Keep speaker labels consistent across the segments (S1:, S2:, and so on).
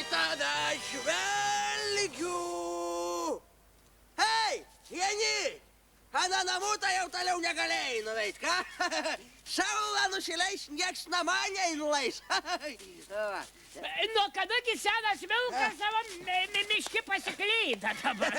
S1: tai tada žvelgiu. Hei, Jani, ana namų tai jau toliau negalėjai nuveist, ką? Saulą nusileis, nieks namą neįnuleis.
S2: Nuo kadagi senas vilkas savo miški pasiklyda dabar?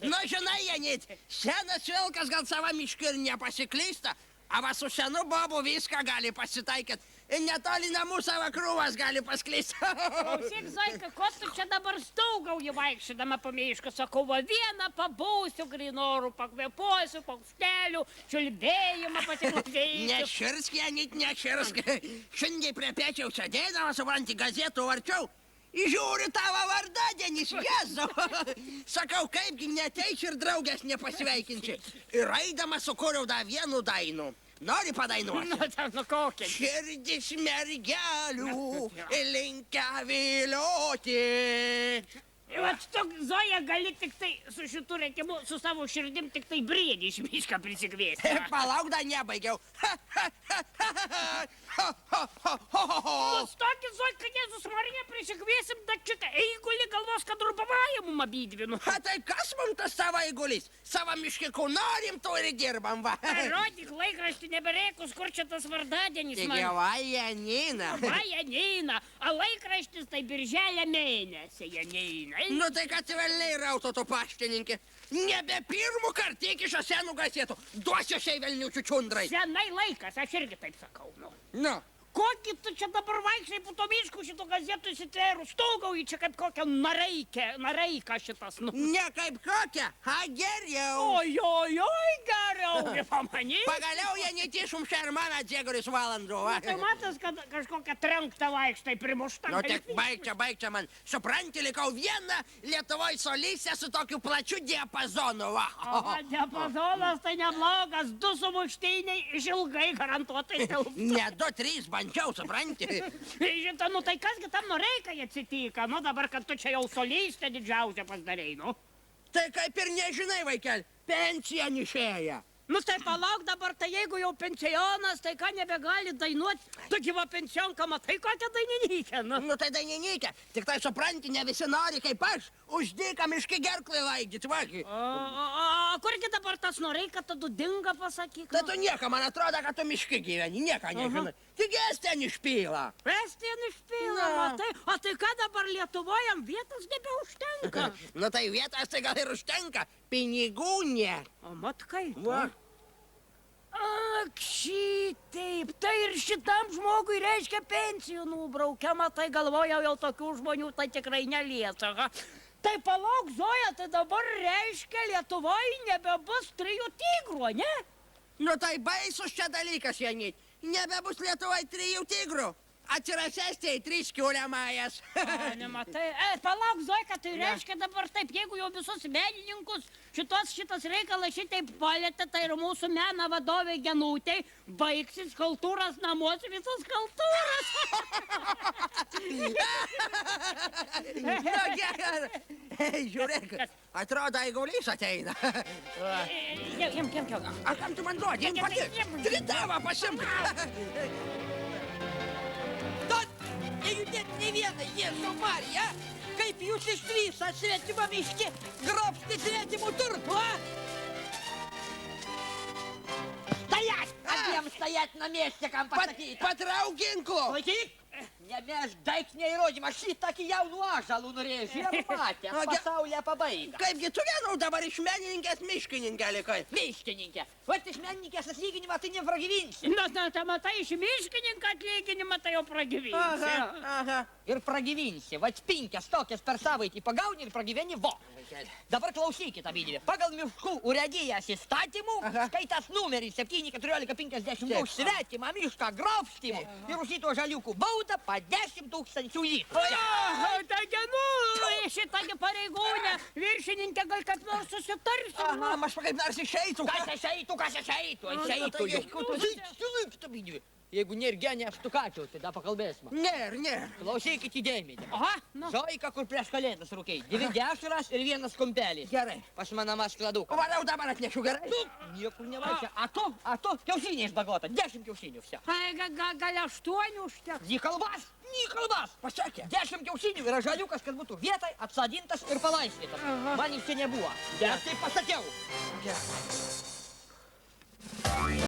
S1: Nu, žinai, Janit, senas vilkas gal savo miški ir nepasiklysta, o va su senu bobu viską gali pasitaikyt. Ir netoli namų savo krūvas gali pasklysti.
S2: Klausyk, Zoika, ko tu čia dabar staugauji vaikščiodama po mišką? Sakau, va vieną pabūsiu, grynorų, pakvėpuosiu, paukštelių, čiulbėjimą pasiklausėsiu.
S1: Neširsk, Janit, neširsk. Šiandien prie pečiaus sėdėdama, supranti, gazetų varčiau. Žiūri tavo vardadienis, Jėzau. Sakau, kaipgi neteis ir draugės nepasveikinti. Ir eidama sukūriau dar vienu dainu. Nori padainuoti?
S2: Nu kokią?
S1: Širdis mergelių linkia vilioti.
S2: Vat tu, Zoja, gali tik tai su šitų reikimu, su savo širdim tik tai briedį iš mišką prisikviesti.
S1: Palauk, dar nebaigiau.
S2: Nustokit, Zoika, Jėzus Marija, prisikviesim, bet šitą eigulį galvos, kad rubavąją mum abydvinu.
S1: Tai kas mums tas savo eigulys? Savo miškikų norim, to ir dirbam, va.
S2: Rodyk laikraštį nebereikus, kur čia tas vardadienis man.
S1: Va, Janina.
S2: Va, Janina, o laikraštis tai birželio mėnesį, Janina.
S1: Nu tai kad velniai rauto to paštininkė. Nebe pirmų kartą iki šio senų gazetų. Duosiu šiai velniučių čiundrai.
S2: Senai laikas, aš irgi taip sakau, nu.
S1: Nu.
S2: Kokį tu čia dabar vaikščiai po to miškų šito gazetų įsitvėrų, staugauji čia kaip kokią nareika šitas, nu.
S1: Ne kaip kokią, geriau.
S2: Oi, geriau, nepamanyk.
S1: Pagaliau jie netišum šermaną džegoris valandų.
S2: Tai matas, kad kažkokią trenktą vaikštai primuštą.
S1: Nu tik baig čia man. Supranti, likau vieną Lietuvoj solistę su tokiu plačiu diapazonu, va.
S2: O, diapazonas tai neblogas, 2 sumuštiniai išilgai garantuotai telptų.
S1: Ne 2-3 bandžiau, supranti.
S2: Žinta, nu tai kasgi tam Noreikai atsitika, nu dabar, kad tu čia jau solistę didžiausią pasidarei, nu.
S1: Tai kaip ir nežinai, vaikel, pensija nešėja.
S2: Nu tai palauk dabar, tai jeigu jau pensionas, tai ką nebegali dainuoti, taigi va pensionką matai kokią daininikę, nu.
S1: Nu tai daininikę, tik tai supranti, ne visi nori kaip aš, uždyka miški gerklai laidyti, vagi.
S2: O kurgi dabar tas Noreika, tad dinga pasakyk.
S1: Tai tu nieko, man atrodo, kad tu miški gyveni, nieko nežinai. Tik jas ten išpyla.
S2: Ten išpyla, matai, o tai ką dabar Lietuvoje vietos nebeužtenka?
S1: Nu tai vietos tai gal ir užtenka, pinigų ne.
S2: O mat kaip?
S1: Va.
S2: Ak, šitaip, tai ir šitam žmogui reiškia pensijų nubraukiama, tai galvojau jau tokių žmonių, tai tikrai neliesa. Tai palauk, Zoja, tai dabar reiškia Lietuvoje nebebus 3 tigrų, ne?
S1: Nu tai baisus čia dalykas, Janit. Nebebus Lietuvoje 3 tigrų. Atsiras Estijai 3 kiauliamajas.
S2: Nematai. Palauk, Zoika, tai reiškia dabar taip, jeigu jau visus menininkus šitas reikalas šitaip palėtė, tai ir mūsų meno vadovė Genutei baigsis skulptūros namuos visos skulptūros.
S1: Nu, gerai. Žiūrėk, atrodo, eigulys ateina.
S2: Imk.
S1: A kam tu man duodi? Imk pati. Tritavą pasimk.
S3: Nejudėt ne vieną, Jėzau Marija, kaip jūs išdrįsat svetimą miškį grobsti svetimų turtų, a? Stajat! Abiem stajat na mieste, kam pasakyti.
S1: Patrauk ginklų.
S3: Laikyk! Nemeš daiktinę įrodymą, šitokį jaunų ąžalų norėsi ir matė, pasaulyje pabaiga.
S1: Kaipgi tu vienau dabar iš menininkės miškininkė likai?
S3: Miškininkė. Vat iš menininkės atlyginimą tai nepragyvinsi.
S2: Na, tai matai, iš miškininką atlyginimą tai jau pragyvinsi.
S1: Aha.
S3: Ir pragyvinsi. Vat 5 tokias per savaitį pagauni ir pragyveni vo. Dabar klausykit, abydvi. Pagal miškų urėdijos įstatymų, kai tas numeris 7-14-52 svetimą mišką grobstymų ir už šito žaliukų baudą pa 10 000 litrų.
S2: Tai genu, šitągi pareigūnę, viršininkė gal kaip nors susitarsim.
S1: Aš kaip nors išeitų.
S3: Kas išeitų? Išeitų.
S1: Sulaikit, abydvi.
S3: Jeigu nėr genė, aš tukačiau, tai da pakalbėsim.
S1: Nėr.
S3: Klausykit įdėmėte.
S2: Aha, nu.
S3: Zoika, kur prieš kalėdas rūkiai. 2 dešras ir 1 kumpelis.
S1: Gerai.
S3: Pas manamas kladuką.
S1: Varau dabar atnešiu, gerai?
S3: Niekur nevaikščia. A tu, kiaušiniais bagota. 10 kiaušinių vsia.
S2: Tai gal 8 užteks.
S3: Nį kalbas.
S1: Pasakė.
S3: 10 kiaušinių yra žaliukas, kad būtų vietai atsodintas ir palaisvytas.
S2: Aha.
S3: Man jis čia nebuvo. Bet taip pasakiau.
S1: Gerai.